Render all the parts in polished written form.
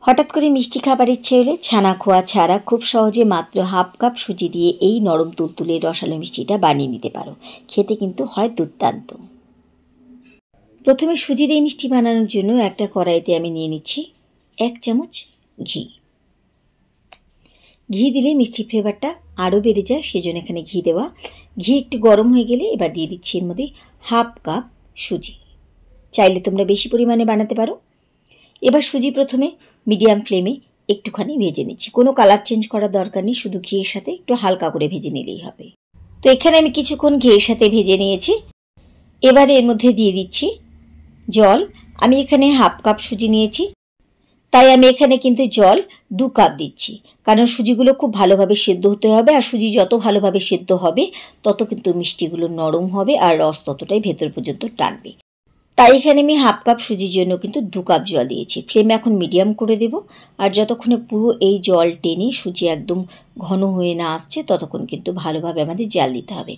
হঠাৎ করে মিষ্টি খাবার ইচ্ছে হলে ছানা খোয়া ছাড়া খুব সহজে মাত্র হাফ কাপ সুজি দিয়ে এই নরম তুলতুলে রসালো মিষ্টিটা বানিয়ে নিতে পারো। খেতে কিন্তু হয় দুর্দান্ত। প্রথমে সুজির এই মিষ্টি বানানোর জন্য একটা কড়াইতে আমি নিয়ে নিচ্ছি 1 চামচ ঘি। ঘি দিলে মিষ্টি ফ্লেভারটা আরও বেড়ে যায়, সেজন্য এখানে ঘি দেওয়া। ঘি একটু গরম হয়ে গেলে এবার দিয়ে দিচ্ছি এর মধ্যে হাফ কাপ সুজি। চাইলে তোমরা বেশি পরিমাণে বানাতে পারো। এবার সুজি প্রথমে মিডিয়াম ফ্লেমে একটুখানি ভেজে নিচ্ছি। কোনো কালার চেঞ্জ করার দরকার নেই, শুধু ঘিয়ের সাথে একটু হালকা করে ভেজে নিলেই হবে। তো এখানে আমি কিছুক্ষণ ঘিয়ের সাথে ভেজে নিয়েছি। এবারে এর মধ্যে দিয়ে দিচ্ছি জল। আমি এখানে হাফ কাপ সুজি নিয়েছি, তাই আমি এখানে কিন্তু জল 2 কাপ দিচ্ছি, কারণ সুজিগুলো খুব ভালোভাবে সেদ্ধ হতে হবে। আর সুজি যত ভালোভাবে সেদ্ধ হবে তত কিন্তু মিষ্টিগুলো নরম হবে আর রস ততটাই ভেতর পর্যন্ত টানবে। তাই এখানে আমি হাফ কাপ সুজির জন্য কিন্তু 2 কাপ জল দিয়েছি। ফ্লেম এখন মিডিয়াম করে দেব। আর যতক্ষণে পুরো এই জল টেনে সুজি একদম ঘন হয়ে না আসছে ততক্ষণ কিন্তু ভালোভাবে আমাদের জাল দিতে হবে।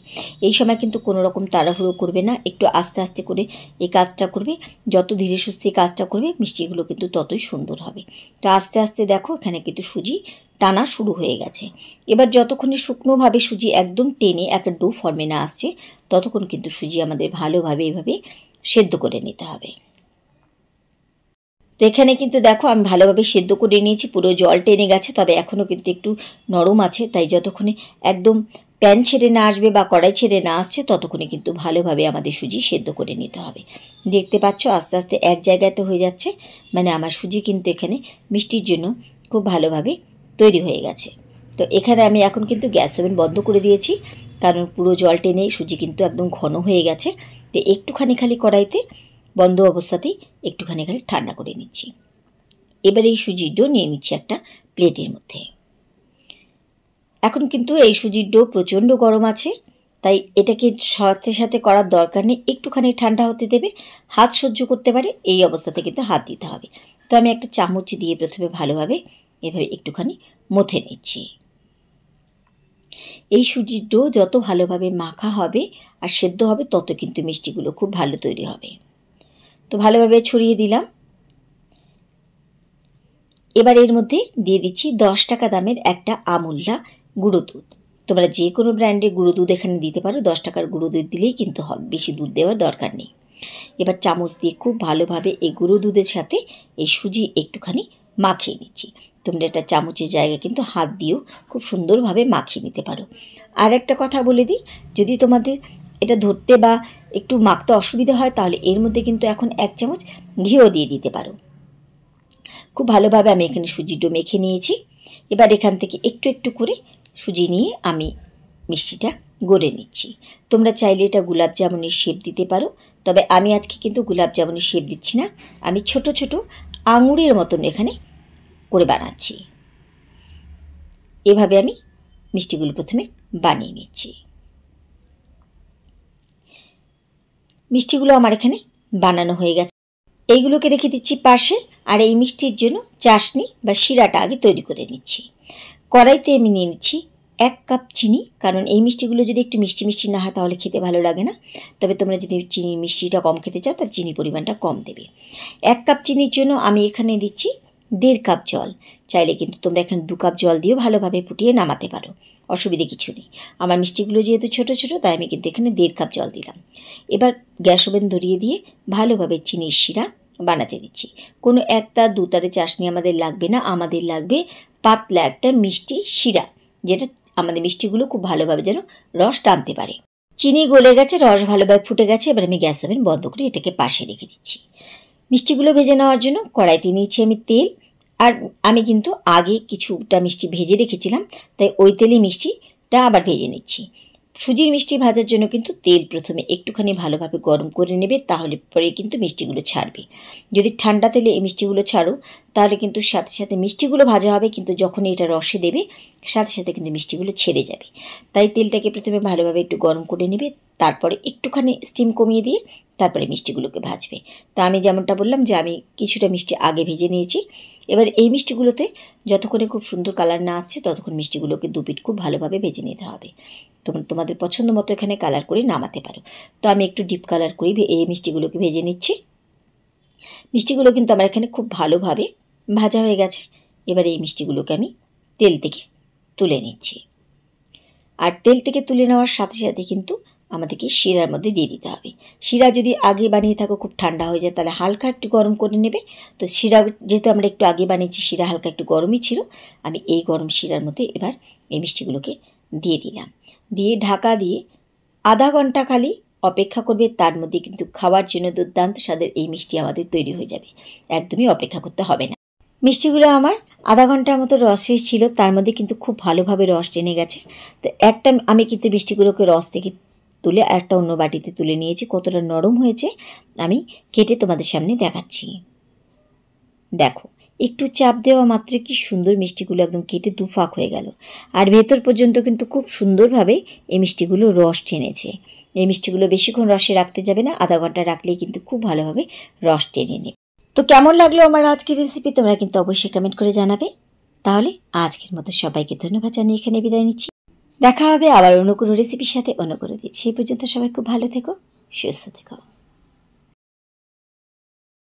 এই সময় কিন্তু কোনো রকম তাড়াহুড়ো করবে না, একটু আস্তে আস্তে করে এই কাজটা করবে। যত ধীরে সুস্থে কাজটা করবে মিষ্টিগুলো কিন্তু ততই সুন্দর হবে। তো আস্তে আস্তে দেখো এখানে কিন্তু সুজি টানা শুরু হয়ে গেছে। এবার যতক্ষণে শুকনোভাবে সুজি একদম টেনে একটা ডো ফর্মে না আসছে ততক্ষণ কিন্তু সুজি আমাদের ভালোভাবে এভাবে সেদ্ধ করে নিতে হবে। তো এখানে কিন্তু দেখো আমি ভালোভাবে সেদ্ধ করে নিয়েছি, পুরো জল টেনে গেছে, তবে এখনও কিন্তু একটু নরম আছে। তাই যতক্ষণে একদম প্যান ছেড়ে না আসবে বা কড়াই ছেড়ে না আসছে ততক্ষণে কিন্তু ভালোভাবে আমাদের সুজি সেদ্ধ করে নিতে হবে। দেখতে পাচ্ছ আস্তে আস্তে এক জায়গাতে হয়ে যাচ্ছে, মানে আমার সুজি কিন্তু এখানে মিষ্টির জন্য খুব ভালোভাবে তৈরি হয়ে গেছে। তো এখানে আমি এখন কিন্তু গ্যাস ওভেন বন্ধ করে দিয়েছি, কারণ পুরো জল টেনে সুজি কিন্তু একদম ঘন হয়ে গেছে। তো একটুখানি খালি কড়াইতে বন্ধ অবস্থাতেই একটুখানি খালি ঠান্ডা করে নিচ্ছি। এবার এই সুজির ডো নিয়ে নিচ্ছি একটা প্লেটের মধ্যে। এখন কিন্তু এই সুজির ডো প্রচণ্ড গরম আছে, তাই এটাকে সাথে সাথে করার দরকার নেই, একটুখানি ঠান্ডা হতে দেবে। হাত সহ্য করতে পারে এই অবস্থাতে কিন্তু হাত দিতে হবে। তো আমি একটা চামচ দিয়ে প্রথমে ভালোভাবে এভাবে একটুখানি মথে নিচ্ছি। এই সুজির ডো যত ভালোভাবে মাখা হবে আর সেদ্ধ হবে তত কিন্তু মিষ্টিগুলো খুব ভালো তৈরি হবে। তো ভালোভাবে ছড়িয়ে দিলাম। এবার এর মধ্যে দিয়ে দিচ্ছি 10 টাকা দামের একটা আমুল্লা গুঁড়ো দুধ। তোমরা যে কোনো ব্র্যান্ডের গুঁড়ো দুধ এখানে দিতে পারো, 10 টাকার গুঁড়ো দুধ দিলেই কিন্তু হবে, বেশি দুধ দেওয়ার দরকার নেই। এবার চামচ দিয়ে খুব ভালোভাবে এই গুঁড়ো দুধের সাথে এই সুজি একটুখানি মাখিয়ে নিচ্ছি। তোমরা এটা চামচের জায়গায় কিন্তু হাত দিয়েও খুব সুন্দরভাবে মাখিয়ে নিতে পারো। আর একটা কথা বলে দিই, যদি তোমাদের এটা ধরতে বা একটু মাখতে অসুবিধা হয় তাহলে এর মধ্যে কিন্তু এখন 1 চামচ ঘিও দিয়ে দিতে পারো। খুব ভালোভাবে আমি এখানে সুজির ডো মেখে নিয়েছি। এবার এখান থেকে একটু একটু করে সুজি নিয়ে আমি মিষ্টিটা গড়ে নিচ্ছি। তোমরা চাইলে এটা গোলাপ জামুনের শেপ দিতে পারো, তবে আমি আজকে কিন্তু গোলাপ জামুনের শেপ দিচ্ছি না, আমি ছোট ছোট আঙুরের মতন এখানে করে বানাচ্ছি। এভাবে আমি মিষ্টিগুলো প্রথমে বানিয়ে নিচ্ছি। মিষ্টিগুলো আমার এখানে বানানো হয়ে গেছে, এইগুলোকে রেখে দিচ্ছি পাশে। আর এই মিষ্টির জন্য চাশনি বা শিরাটা আগে তৈরি করে নিচ্ছি। কড়াইতে আমি নিয়ে নিচ্ছি 1 কাপ চিনি, কারণ এই মিষ্টিগুলো যদি একটু মিষ্টি মিষ্টি না হয় তাহলে খেতে ভালো লাগে না। তবে তোমরা যদি চিনি মিষ্টিটা কম খেতে চাও তাহলে চিনি পরিমাণটা কম দেবে। 1 কাপ চিনির জন্য আমি এখানে দিচ্ছি 1.5 কাপ জল। চাইলে কিন্তু তোমরা এখানে 2 কাপ জল দিয়েও ভালোভাবে ফুটিয়ে নামাতে পারো, অসুবিধে কিছু নেই। আমার মিষ্টিগুলো যেহেতু ছোটো ছোটো তাই আমি কিন্তু এখানে 1.5 কাপ জল দিলাম। এবার গ্যাস ওভেন ধরিয়ে দিয়ে ভালোভাবে চিনির শিরা বানাতে দিচ্ছি। কোনো 1 তার 2 তারে চাশনি আমাদের লাগবে না, আমাদের লাগবে পাতলা একটা মিষ্টি শিরা, যেটা আমাদের মিষ্টিগুলো খুব ভালোভাবে যেন রস টানতে পারে। চিনি গলে গেছে, রস ভালোভাবে ফুটে গেছে। এবার আমি গ্যাস ওভেন বন্ধ করে এটাকে পাশে রেখে দিচ্ছি। মিষ্টিগুলো ভেজে নেওয়ার জন্য কড়াইতে নিয়েছি আমি তেল। আর আমি কিন্তু আগে কিছুটা মিষ্টি ভেজে রেখেছিলাম, তাই ওই তেলে মিষ্টিটা আবার ভেজে নিচ্ছি। সুজির মিষ্টি ভাজার জন্য কিন্তু তেল প্রথমে একটুখানি ভালোভাবে গরম করে নেবে, তাহলে পরে কিন্তু মিষ্টিগুলো ছাড়বে। যদি ঠান্ডা তেলে এই মিষ্টিগুলো ছাড়ো তাহলে কিন্তু সাথে সাথে মিষ্টিগুলো ভাজা হবে, কিন্তু যখন এটা রসে দেবে সাথে সাথে কিন্তু মিষ্টিগুলো ছেড়ে যাবে। তাই তেলটাকে প্রথমে ভালোভাবে একটু গরম করে নেবে, তারপরে একটুখানি স্টিম কমিয়ে দিয়ে তারপরে মিষ্টিগুলোকে ভাজবে। তা আমি যেমনটা বললাম যে আমি কিছুটা মিষ্টি আগে ভেজে নিয়েছি। এবার এই মিষ্টিগুলোতে যতক্ষণে খুব সুন্দর কালার না আসছে ততক্ষণ মিষ্টিগুলোকে 2 পিঠ খুব ভালোভাবে ভেজে নিতে হবে। তোমাদের পছন্দ মতো এখানে কালার করে নামাতে পারো। তো আমি একটু ডিপ কালার করেই এই মিষ্টিগুলোকে ভেজে নিচ্ছি। মিষ্টিগুলো কিন্তু আমার এখানে খুব ভালোভাবে ভাজা হয়ে গেছে। এবার এই মিষ্টিগুলোকে আমি তেল থেকে তুলে নিচ্ছি। আর তেল থেকে তুলে নেওয়ার সাথে সাথে কিন্তু আমাদেরকে শিরার মধ্যে দিয়ে দিতে হবে। শিরা যদি আগে বানিয়ে থাকো খুব ঠান্ডা হয়ে যায়, তাহলে হালকা একটু গরম করে নেবে। তো শিরা যেহেতু আমরা একটু আগে বানিয়েছি, শিরা হালকা একটু গরমই ছিল। আমি এই গরম শিরার মধ্যে এবার এই মিষ্টিগুলোকে দিয়ে দিলাম। দিয়ে ঢাকা দিয়ে আধা ঘন্টা খালি অপেক্ষা করবে। তার মধ্যে কিন্তু খাওয়ার জন্য দুর্দান্ত স্বাদের এই মিষ্টি আমাদের তৈরি হয়ে যাবে। একদমই অপেক্ষা করতে হবে না। মিষ্টিগুলো আমার আধা ঘন্টার মতো রসে ছিল, তার মধ্যে কিন্তু খুব ভালোভাবে রস টেনে গেছে। তো একটা আমি কিন্তু মিষ্টিগুলোকে রস থেকে তুলে একটা অন্য বাটিতে তুলে নিয়েছি। কতটা নরম হয়েছে আমি কেটে তোমাদের সামনে দেখাচ্ছি। দেখো, একটু চাপ দেওয়া মাত্র কি সুন্দর মিষ্টিগুলো একদম কেটে দুফাক হয়ে গেল। আর ভেতর পর্যন্ত কিন্তু খুব সুন্দরভাবে এই মিষ্টিগুলো রস টেনেছে। এই মিষ্টিগুলো বেশিক্ষণ রসে রাখতে যাবে না, আধা ঘন্টা রাখলেই কিন্তু খুব ভালোভাবে রস টেনে নেবে। তো কেমন লাগলো আমার আজকের রেসিপি তোমরা কিন্তু অবশ্যই কমেন্ট করে জানাবে। তাহলে আজকের মতো সবাইকে ধন্যবাদ জানিয়ে এখানে বিদায় নিচ্ছি। দেখা হবে আবার অন্য কোনো রেসিপির সাথে অন্য কোনো দিন। সেই পর্যন্ত সবাই খুব ভালো থেকো, সুস্থ থেকো।